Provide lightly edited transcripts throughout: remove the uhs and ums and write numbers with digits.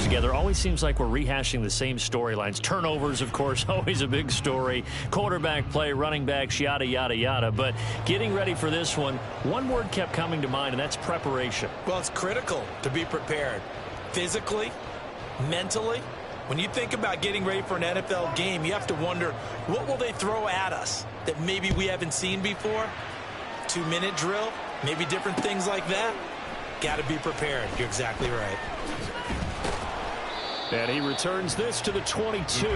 together, always seems like we're rehashing the same storylines. Turnovers, of course, always a big story. Quarterback play, running backs, yada, yada, yada. But getting ready for this one word kept coming to mind, and that's preparation. Well, it's critical to be prepared. Physically, mentally. When you think about getting ready for an NFL game, you have to wonder, what will they throw at us that maybe we haven't seen before? 2-minute drill, maybe different things like that. Got to be prepared. You're exactly right. And he returns this to the 22.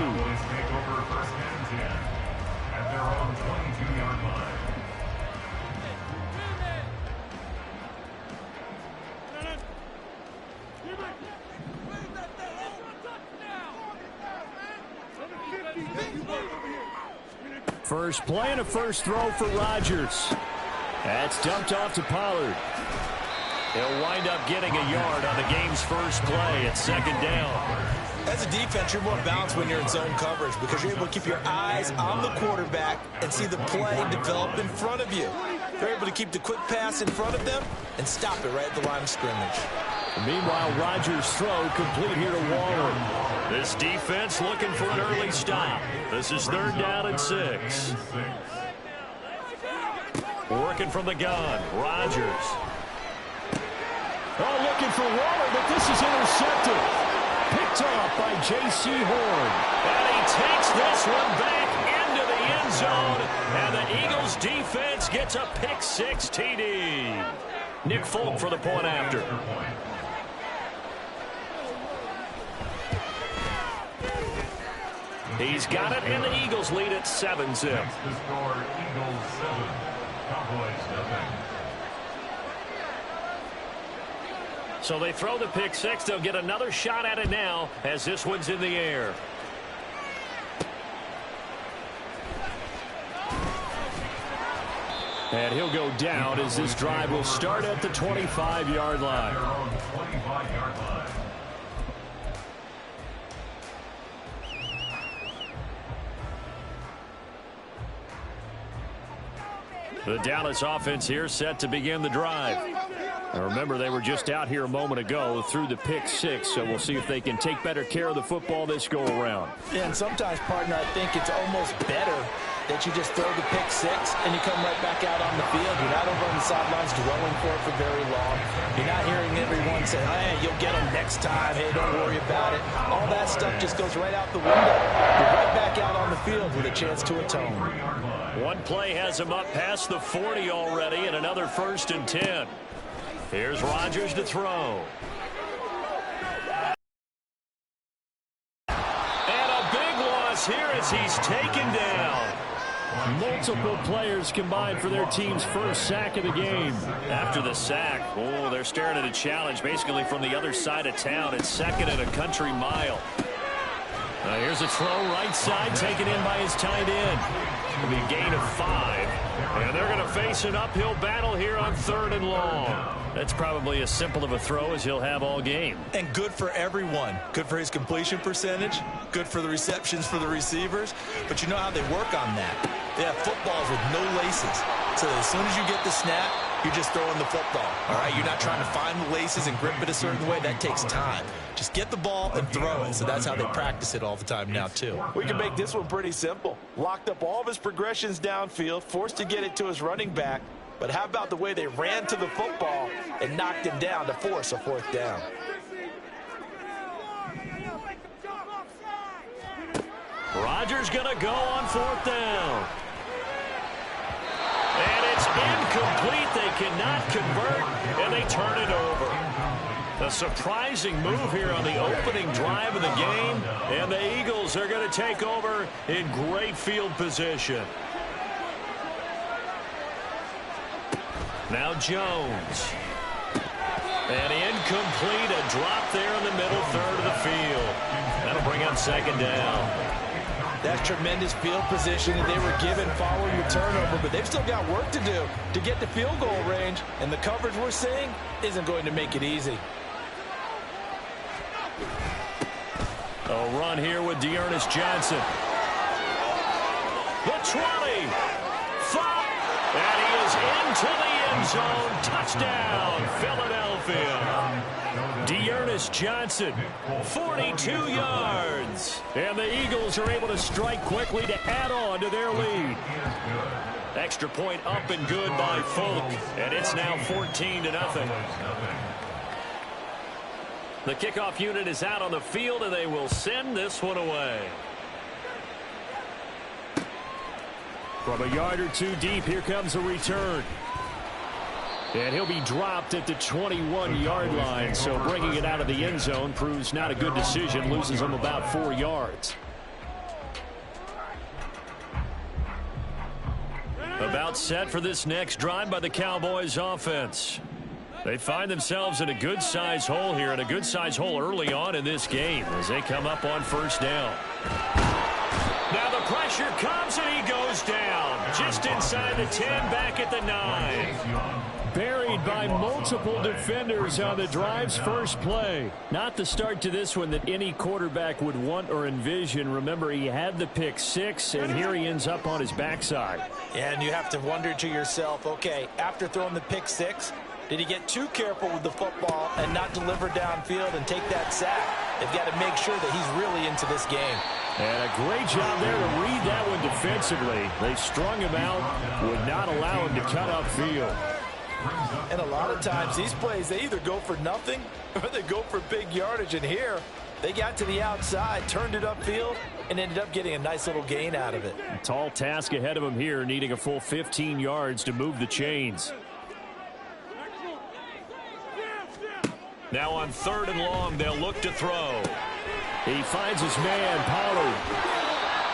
First play and a first throw for Rodgers. That's dumped off to Pollard. He'll wind up getting a yard on the game's first play at second down. As a defense, you're more balanced when you're in zone coverage because you're able to keep your eyes on the quarterback and see the play develop in front of you. You're able to keep the quick pass in front of them and stop it right at the line of scrimmage. Meanwhile, Rodgers' throw complete here to Waller. This defense looking for an early stop. This is third down and 6. Working from the gun, Rodgers. Oh, looking for Waller, but this is intercepted. Picked off by J.C. Horn. And he takes this one back into the end zone. And the Eagles defense gets a pick-6 TD. Nick Folk for the point after. He's got it, and the Eagles lead at 7-zip. The score, Eagles 7, Cowboys nothing. So they throw the pick-6. They'll get another shot at it now as this one's in the air. And he'll go down as this drive will start at the 25-yard line. 25-yard line. The Dallas offense here set to begin the drive. Now remember, they were just out here a moment ago through the pick-6, so we'll see if they can take better care of the football this go-around. Yeah, and sometimes, partner, I think it's almost better that you just throw the pick-6 and you come right back out on the field. You're not over on the sidelines dwelling for it for very long. You're not hearing everyone say, hey, you'll get them next time. Hey, don't worry about it. All that stuff just goes right out the window. You're right back out on the field with a chance to atone. One play has him up past the 40 already, and another 1st and 10. Here's Rodgers to throw. And a big loss here as he's taken down. Multiple players combined for their team's first sack of the game. After the sack, oh, they're staring at a challenge basically from the other side of town. It's 2nd and a country mile. Here's a throw right side taken in by his tight end. It'll be a gain of 5. And they're going to face an uphill battle here on 3rd and long. That's probably as simple of a throw as he'll have all game. And good for everyone. Good for his completion percentage. Good for the receptions for the receivers. But you know how they work on that. They have footballs with no laces. So as soon as you get the snap, you're just throwing the football. All right, you're not trying to find the laces and grip it a certain way. That takes time. Just get the ball and throw it. So that's how they practice it all the time now, too. We can make this one pretty simple. Locked up all of his progressions downfield, forced to get it to his running back. But how about the way they ran to the football and knocked him down to force a 4th down? Rodgers going to go on 4th down. And it's incomplete. They cannot convert, and they turn it over. A surprising move here on the opening drive of the game, and the Eagles are going to take over in great field position. Now Jones. And incomplete, a drop there in the middle third of the field. That'll bring up 2nd down. That's tremendous field position that they were given following the turnover, but they've still got work to do to get to field goal range, and the coverage we're seeing isn't going to make it easy. A run here with Dearness Johnson. The 20. 5. And he is goes into the end zone. Touchdown, Philadelphia. Dearness Johnson, 42 yards. And the Eagles are able to strike quickly to add on to their lead. Extra point up and good by Folk. And it's now 14-0. The kickoff unit is out on the field, and they will send this one away. From a yard or two deep, here comes a return. And he'll be dropped at the 21-yard line, so bringing it out of the end zone proves not a good decision, loses him about 4 yards. About set for this next drive by the Cowboys offense. They find themselves in a good-sized hole here, and a good-sized hole early on in this game as they come up on first down. Now the pressure comes, and he goes down just inside the 10, back at the 9. Buried by multiple defenders on the drive's first play. Not the start to this one that any quarterback would want or envision. Remember, he had the pick 6, and here he ends up on his backside. And you have to wonder to yourself, okay, after throwing the pick 6, did he get too careful with the football and not deliver downfield and take that sack? They've got to make sure that he's really into this game. And a great job there to read that one defensively. They strung him out, would not allow him to cut upfield. And a lot of times these plays, they either go for nothing or they go for big yardage. And here, they got to the outside, turned it upfield, and ended up getting a nice little gain out of it. A tall task ahead of him here, needing a full 15 yards to move the chains. Now on 3rd and long, they'll look to throw. He finds his man, Pollard.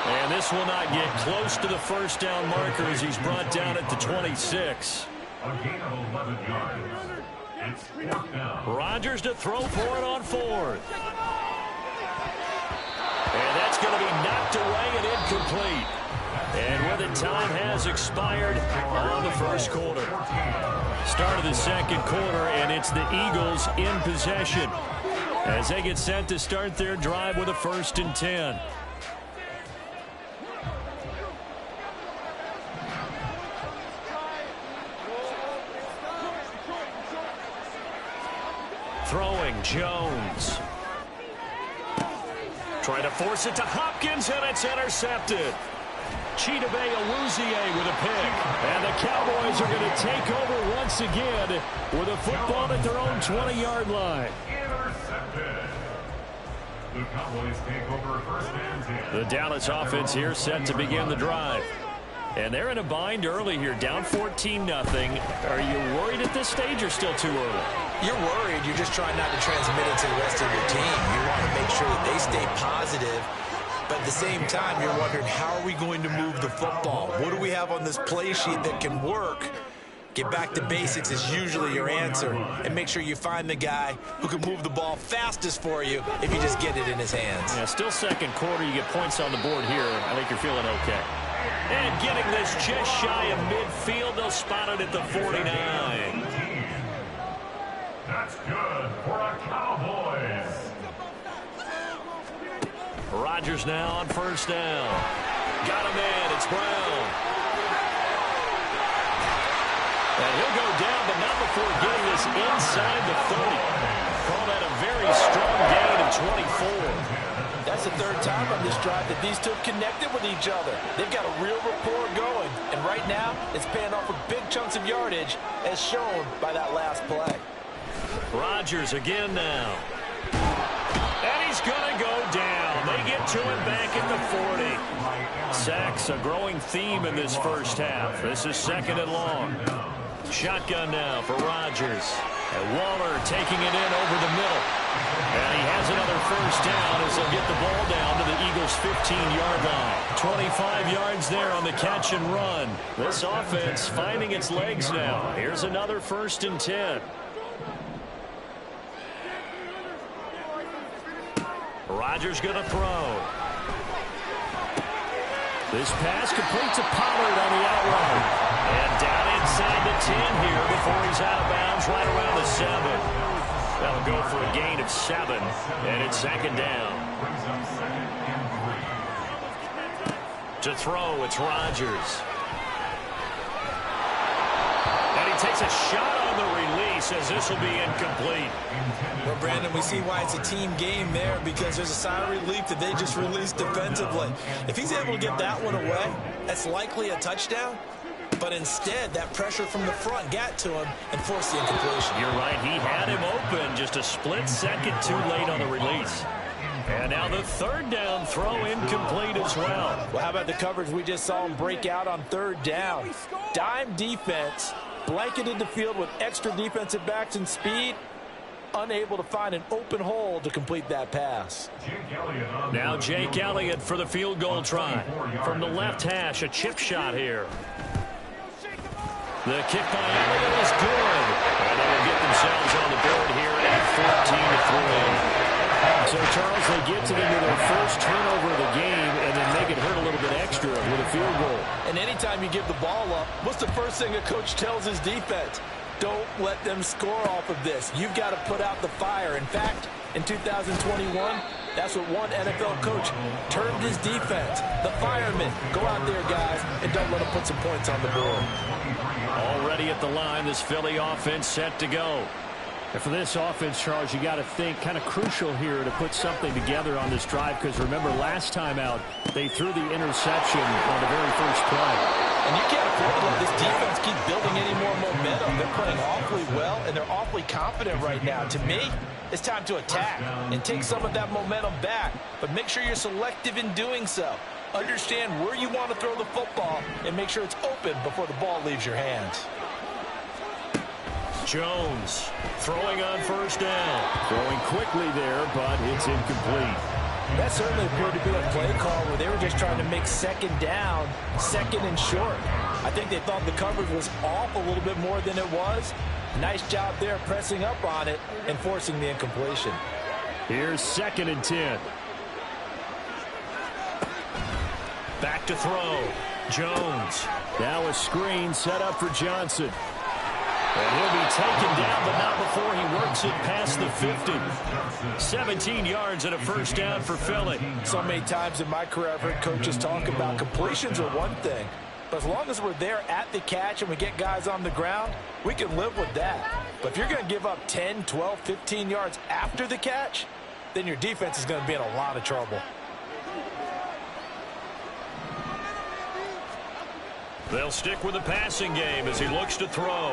And this will not get close to the first down marker as he's brought down at the 26. A gain of 11 yards. It's 4th down. Rodgers to throw for it on 4th. And that's going to be knocked away and incomplete. And with it, time has expired on the first quarter. Start of the second quarter, and it's the Eagles in possession as they get set to start their drive with a 1st and 10. Throwing, Jones. Trying to force it to Hopkins, and it's intercepted. Chidobe Awuzie with a pick. And the Cowboys are going to take over once again with a football at their own 20-yard line. Intercepted. The Cowboys take over 1st and 10. The Dallas offense here set to begin the drive. And they're in a bind early here, down 14-0. Are you worried at this stage or still too early? You're worried. You're just trying not to transmit it to the rest of your team. You want to make sure that they stay positive. But at the same time, you're wondering, how are we going to move the football? What do we have on this play sheet that can work? Get back to basics is usually your answer. And make sure you find the guy who can move the ball fastest for you if you just get it in his hands. Yeah, still second quarter. You get points on the board here. I think you're feeling okay. And getting this just shy of midfield. They'll spot it at the 49. That's good for a Cowboys. Rodgers now on 1st down. Got him in. It's Brown. And he'll go down, but not before getting this inside the 30. Call that a very strong gain of 24. That's the 3rd time on this drive that these two have connected with each other. They've got a real rapport going. And right now, it's paying off with big chunks of yardage, as shown by that last play. Rodgers again now. And he's going to go down. They get to him back at the 40. Sacks, a growing theme in this first half. This is 2nd and long. Shotgun now for Rodgers. And Waller taking it in over the middle. And he has another 1st down as they'll get the ball down to the Eagles' 15-yard line. 25 yards there on the catch and run. This offense finding its legs now. Here's another 1st and 10. Rodgers going to throw. This pass complete to Pollard on the outrun. And down inside the 10 here before he's out of bounds right around the 7. That'll go for a gain of 7, and it's 2nd down. To throw, it's Rodgers. takes a shot on the release as this will be incomplete. Well, Brandon, we see why it's a team game there, because there's a sigh of relief that they just released defensively. If he's able to get that one away, that's likely a touchdown. But instead, that pressure from the front got to him and forced the incompletion. You're right. He had him open just a split second too late on the release. And now the third down throw incomplete as well. Well, how about the coverage we just saw him break out on third down? Dime defense, blanketed the field with extra defensive backs and speed, unable to find an open hole to complete that pass. Now Jake Elliott for the field goal try. From the left hash, a chip shot here. The kick by Elliott is good. And they will get themselves on the board here at 14-3. So, Charles, they get to their first turnover of the game and then make it hurt a little bit extra with a field goal. And anytime you give the ball up, what's the first thing a coach tells his defense? Don't let them score off of this. You've got to put out the fire. In fact, in 2021, that's what one NFL coach termed his defense. The firemen. Go out there, guys, and don't let them put some points on the board. Already at the line, this Philly offense set to go. And for this offense, Charles, you got to think kind of crucial here to put something together on this drive, because remember last time out, they threw the interception on the very first play. And you can't afford to let this defense keep building any more momentum. They're playing awfully well, and they're awfully confident right now. To me, it's time to attack and take some of that momentum back, but make sure you're selective in doing so. Understand where you want to throw the football and make sure it's open before the ball leaves your hands. Jones throwing on first down. Throwing quickly there, but it's incomplete. That certainly appeared to be a play call where they were just trying to make second down, second and short. I think they thought the coverage was off a little bit more than it was. Nice job there pressing up on it and forcing the incompletion. Here's 2nd and 10. Back to throw. Jones. Now a screen set up for Johnson. And he'll be taken down, but not before he works it past the 50. 17 yards and a first down for Philly. So many times in my career I've heard coaches talk about completions are one thing, but as long as we're there at the catch and we get guys on the ground, we can live with that. But if you're going to give up 10, 12, 15 yards after the catch, then your defense is going to be in a lot of trouble. They'll stick with the passing game as he looks to throw.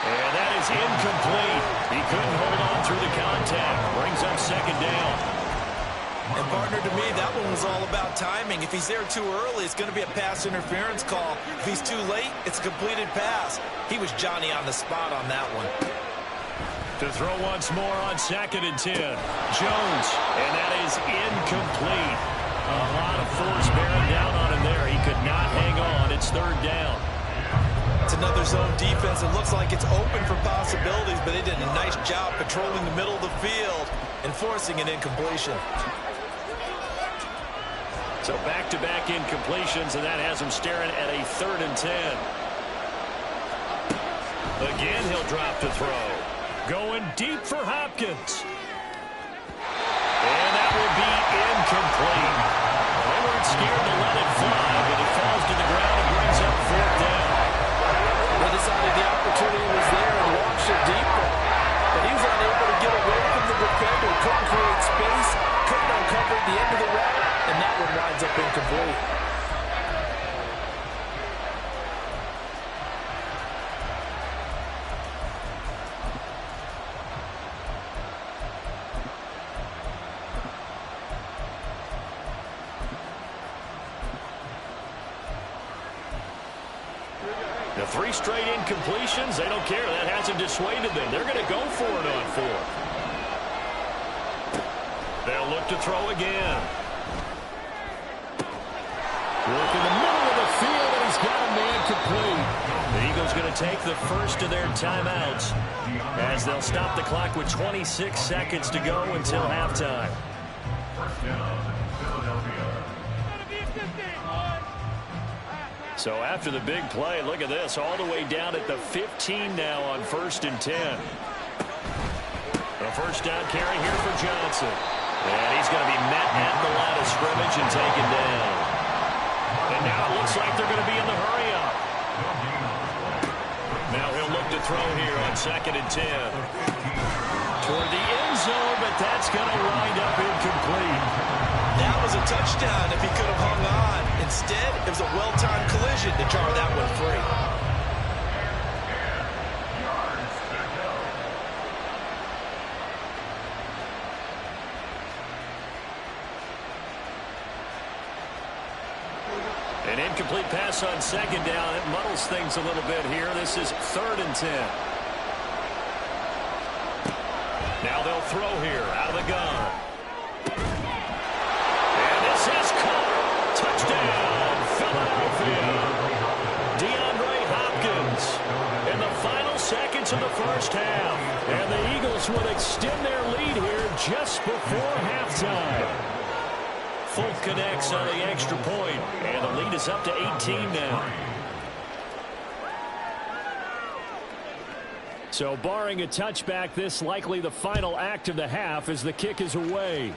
And that is incomplete. He couldn't hold on through the contact. Brings up 2nd down. And, partner, to me, that one was all about timing. If he's there too early, it's going to be a pass interference call. If he's too late, it's a completed pass. He was Johnny on the spot on that one. To throw once more on 2nd and 10. Jones. And that is incomplete. A lot of force bearing down on him there. He could not hang on. It's 3rd down. It's another zone defense. It looks like it's open for possibilities, but they did a nice job patrolling the middle of the field and forcing an incompletion. So back-to-back incompletions, and that has him staring at a 3rd and 10. Again, he'll drop to throw. Going deep for Hopkins. And that will be incomplete. They weren't scared to let it fly, but it falls to the ground and brings up 4th down. They decided the opportunity was there and launched it deep, but he was unable to get away from the defender. Couldn't create space, couldn't uncover the end of the route, and that one winds up incomplete. The 3 straight incompletions, they don't care. That hasn't dissuaded them. They're going to go for it on 4th. They'll look to throw again. Work in the middle of the field, and he's got a man complete. The Eagles going to take the first of their timeouts as they'll stop the clock with 26 seconds to go until halftime. So after the big play, look at this, all the way down at the 15 now on 1st and 10. A first down carry here for Johnson. And he's going to be met at the line of scrimmage and taken down. And now it looks like they're going to be in the hurry-up. Now he'll look to throw here on 2nd and 10. Toward the end zone, but that's going to wind up incomplete. That was a touchdown if he could have hung on. Instead, it was a well-timed collision to jar that one free. An incomplete pass on 2nd down. It muddles things a little bit here. This is 3rd and 10. Now they'll throw here out of the gun. And this is caught. Touchdown, Philadelphia. DeAndre Hopkins in the final seconds of the first half. And the Eagles will extend their lead here just before halftime. Folk connects on the extra point, and the lead is up to 18 now. So barring a touchback, this likely the final act of the half as the kick is away.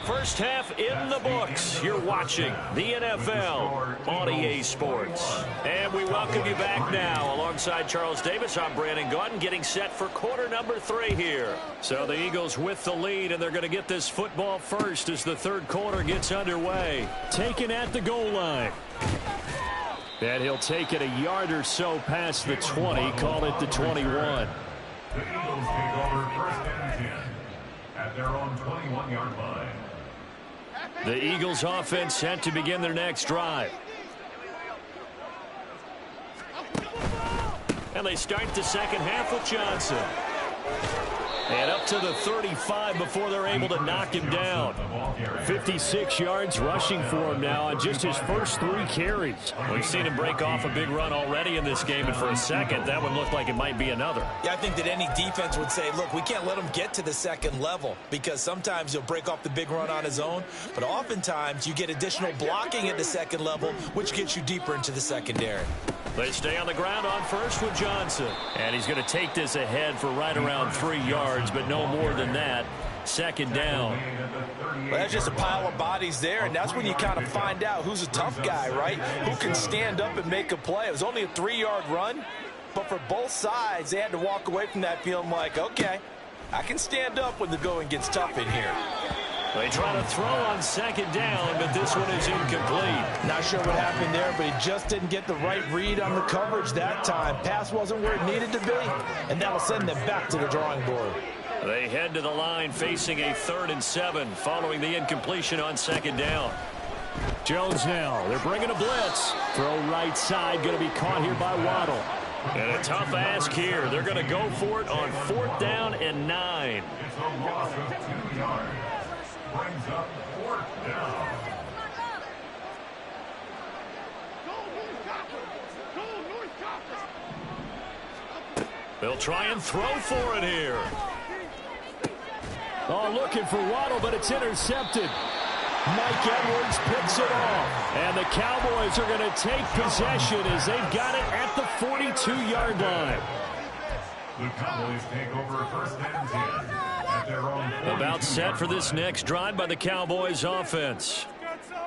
First half in the books. You're watching the NFL on EA Sports. And we welcome you back now. Alongside Charles Davis, I'm Brandon Gaudin, getting set for quarter number 3 here. So the Eagles with the lead, and they're going to get this football first as the third quarter gets underway. Taken at the goal line. And he'll take it a yard or so past the 20, call it the 21. The Eagles take over 1st and 10 at their own 21-yard line. The Eagles offense set to begin their next drive. And they start the second half with Johnson. And up to the 35 before they're able to knock him down. 56 yards rushing for him now on just his first 3 carries. We've seen him break off a big run already in this game, and for a second, that one looked like it might be another. Yeah, I think that any defense would say, look, we can't let him get to the second level because sometimes he'll break off the big run on his own, but oftentimes you get additional blocking at the second level, which gets you deeper into the secondary. They stay on the ground on first with Johnson. And he's going to take this ahead for right around 3 yards, but no more than that. 2nd down. Well, that's just a pile of bodies there, and that's when you kind of find out who's a tough guy, right? Who can stand up and make a play. It was only a 3-yard run, but for both sides, they had to walk away from that feeling like, okay, I can stand up when the going gets tough in here. They try to throw on 2nd down, but this one is incomplete. Not sure what happened there, but he just didn't get the right read on the coverage that time. Pass wasn't where it needed to be, and that'll send them back to the drawing board. They head to the line facing a 3rd and 7 following the incompletion on 2nd down. Jones now. They're bringing a blitz. Throw right side. Going to be caught here by Waddle. And a tough ask here. They're going to go for it on 4th down and 9. It's a loss of 2 yards. Brings up 4th down. They'll try and throw for it here. Oh, looking for Waddle, but it's intercepted. Mike Edwards picks it off. And the Cowboys are going to take possession as they've got it at the 42-yard line. The Cowboys take over 1st and 10 at their own 42. About set for this next drive by the Cowboys offense.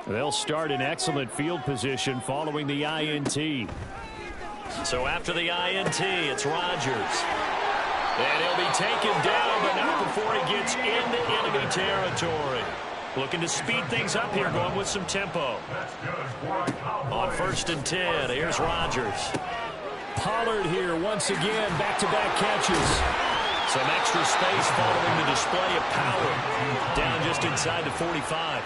They'll start in excellent field position following the INT. So after the INT, it's Rodgers. And he'll be taken down, but not before he gets into enemy territory. Looking to speed things up here, going with some tempo. On 1st and 10, here's Rodgers. Pollard here once again, back-to-back catches. Some extra space following the display of power. Down just inside the 45.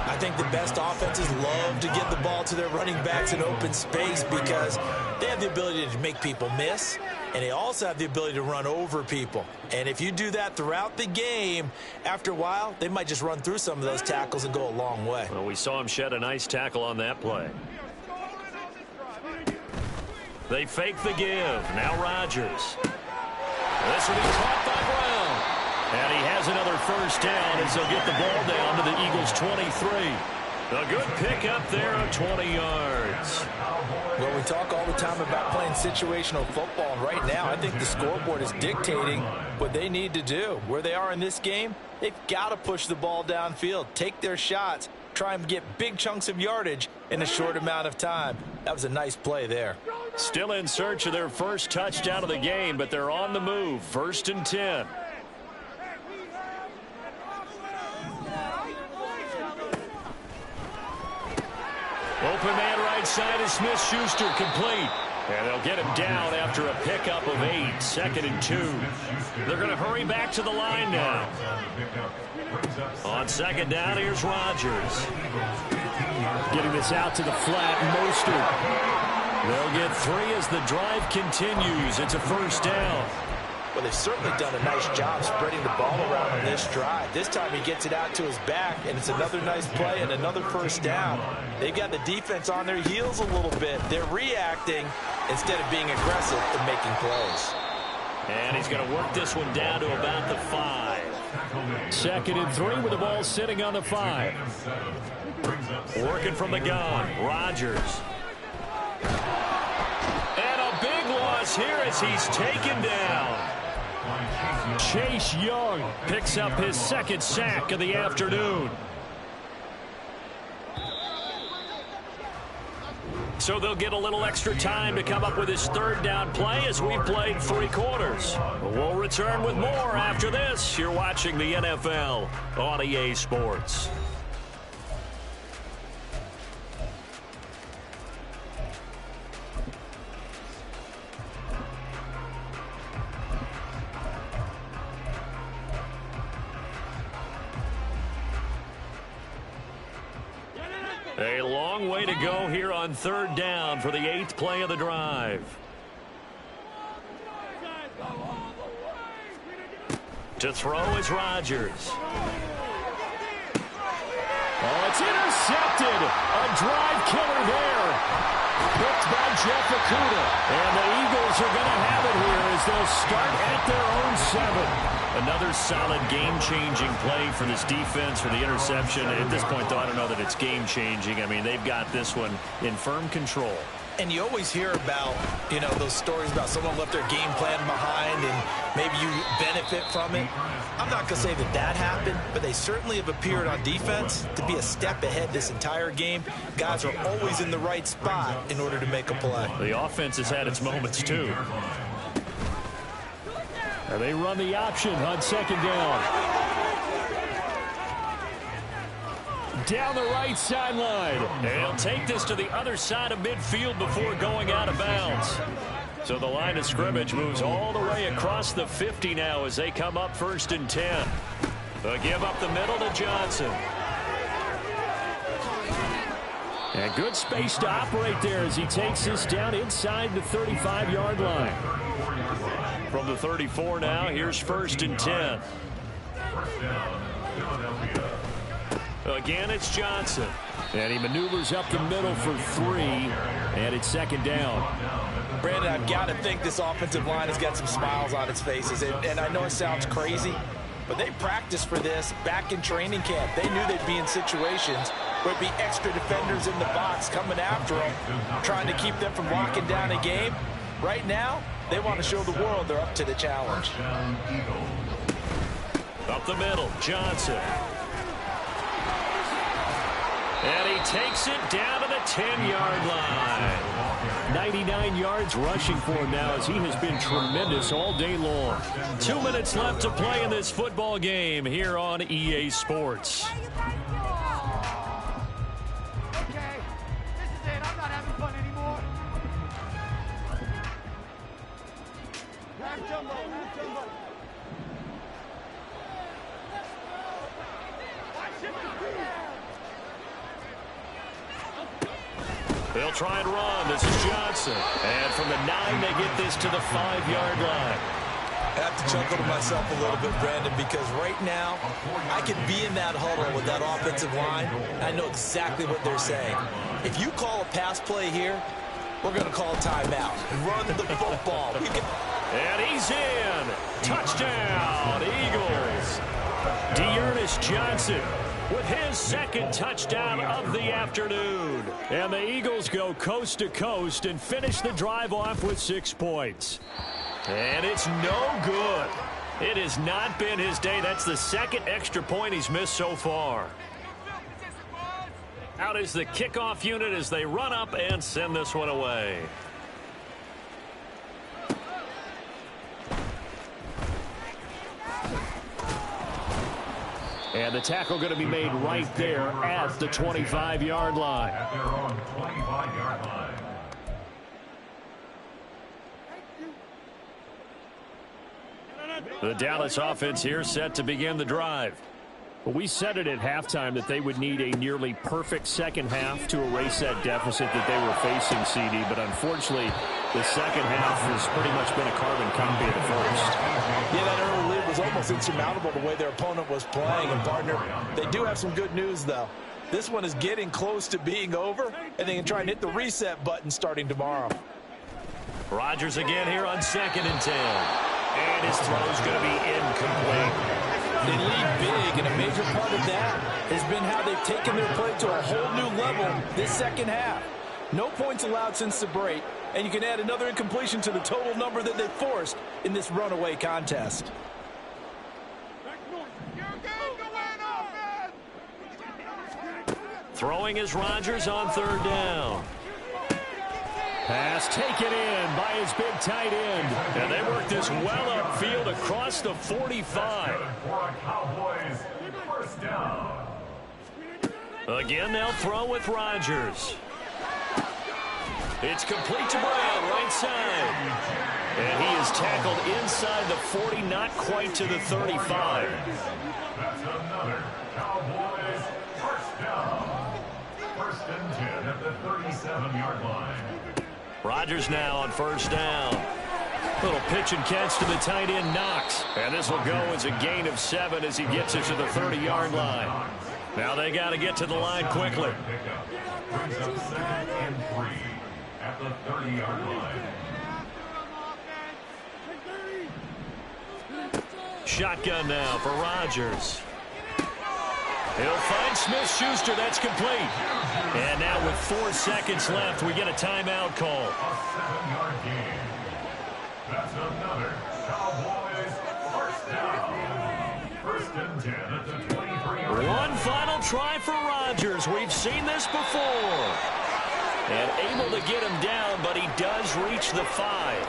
I think the best offenses love to get the ball to their running backs in open space because they have the ability to make people miss, and they also have the ability to run over people. And if you do that throughout the game, after a while, they might just run through some of those tackles and go a long way. Well, we saw him shed a nice tackle on that play. They fake the give. Now Rodgers. This will be caught by Brown. And he has another first down as they'll get the ball down to the Eagles' 23. A good pickup there of 20 yards. Well, we talk all the time about playing situational football, and right now I think the scoreboard is dictating what they need to do. Where they are in this game, they've got to push the ball downfield, take their shots, try and get big chunks of yardage in a short amount of time. That was a nice play there. Still in search of their first touchdown of the game, but they're on the move. 1st and 10. Open man right side is Smith-Schuster, complete. And they'll get him down after a pickup of 8. 2nd and 2. They're going to hurry back to the line now. On 2nd down, here's Rodgers. Getting this out to the flat, Mostert. They'll get 3 as the drive continues. It's a 1st down. Well, they've certainly done a nice job spreading the ball around on this drive. This time he gets it out to his back, and it's another nice play and another 1st down. They've got the defense on their heels a little bit. They're reacting instead of being aggressive and making plays. And he's going to work this one down to about the 5. 2nd and 3 with the ball sitting on the 5. Working from the gun, Rodgers. And a big loss here as he's taken down. Chase Young picks up his 2nd sack of the afternoon. So they'll get a little extra time to come up with his 3rd down play as we've played 3 quarters. We'll return with more after this. You're watching the NFL on EA Sports. A long way to go here on 3rd down for the 8th play of the drive. To throw is Rodgers. Oh, it's intercepted. A drive killer there. Picked by Jeff Okudah. And the Eagles are going to have it here as they'll start at their own 7. Another solid game-changing play for this defense for the interception. At this point, though, I don't know that it's game-changing. I mean, they've got this one in firm control. And you always hear about, you know, those stories about someone left their game plan behind and maybe you benefit from it. I'm not going to say that that happened, but they certainly have appeared on defense to be a step ahead this entire game. Guys are always in the right spot in order to make a play. The offense has had its moments, too. And they run the option on 2nd down. Down the right sideline. They'll take this to the other side of midfield before going out of bounds. So the line of scrimmage moves all the way across the 50 now as they come up 1st and 10. They'll give up the middle to Johnson. And good space to operate there as he takes this down inside the 35-yard line. From the 34 now, here's 1st and 10. Again, it's Johnson. And he maneuvers up the middle for 3. And it's 2nd down. Brandon, I've got to think this offensive line has got some smiles on its faces. And I know it sounds crazy, but they practiced for this back in training camp. They knew they'd be in situations where it'd be extra defenders in the box coming after them, trying to keep them from locking down a game. Right now, they want to show the world they're up to the challenge. Up the middle, Johnson. And he takes it down to the 10-yard line. 99 yards rushing for him now as he has been tremendous all day long. 2 minutes left to play in this football game here on EA Sports. They'll try and run. This is Johnson. And from the 9, they get this to the 5-yard line. I have to chuckle to myself a little bit, Brandon, because right now I could be in that huddle with that offensive line. I know exactly what they're saying. If you call a pass play here, we're going to call timeout. Run the football. And he's in. Touchdown, Eagles. Dearness Johnson with his second touchdown of the afternoon. And the Eagles go coast to coast and finish the drive off with 6 points. And it's no good. It has not been his day. That's the second extra point he's missed so far. Out is the kickoff unit as they run up and send this one away. And the tackle going to be made right there at the 25-yard line. At their own 25-yard line. The Dallas offense here set to begin the drive. Well, we said it at halftime that they would need a nearly perfect second half to erase that deficit that they were facing, CD. But unfortunately, the second half has pretty much been a carbon copy of the first. Yeah, that early lead was almost insurmountable the way their opponent was playing. And, partner, they do have some good news, though. This one is getting close to being over, and they can try and hit the reset button starting tomorrow. Rodgers again here on 2nd and 10. And his throw's going to be incomplete. They lead big, and a major part of that has been how they've taken their play to a whole new level this second half. No points allowed since the break, and you can add another incompletion to the total number that they forced in this runaway contest. Throwing is Rodgers on 3rd down. Pass taken in by his big tight end. And they work this well upfield across the 45. Again, they'll throw with Rodgers. It's complete to Brown, right side. And he is tackled inside the 40, not quite to the 35. That's another Cowboys first down. 1st and 10 at the 37-yard line. Rodgers now on 1st down. Little pitch and catch to the tight end, Knox. And this will go as a gain of 7 as he gets it to the 30-yard line. Now they got to get to the line quickly. Brings up 2nd and 3 at the 30-yard line. Shotgun now for Rodgers. He'll find Smith-Schuster. That's complete. And now with 4 seconds left, we get a timeout call. A 7-yard gain. That's another Cowboys first down. 1st and 10 at the 23-yard line. One final try for Rodgers. We've seen this before. And able to get him down, but he does reach the 5.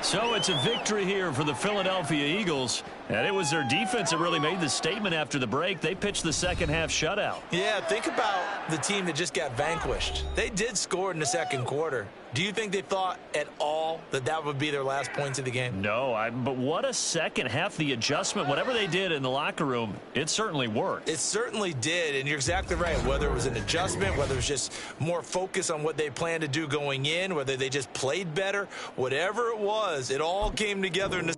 So it's a victory here for the Philadelphia Eagles. And it was their defense that really made the statement after the break. They pitched the second half shutout. Yeah, think about the team that just got vanquished. They did score in the second quarter. Do you think they thought at all that that would be their last points of the game? No, but what a second half. The adjustment, whatever they did in the locker room, it certainly worked. It certainly did, and you're exactly right. Whether it was an adjustment, whether it was just more focus on what they planned to do going in, whether they just played better, whatever it was, it all came together in the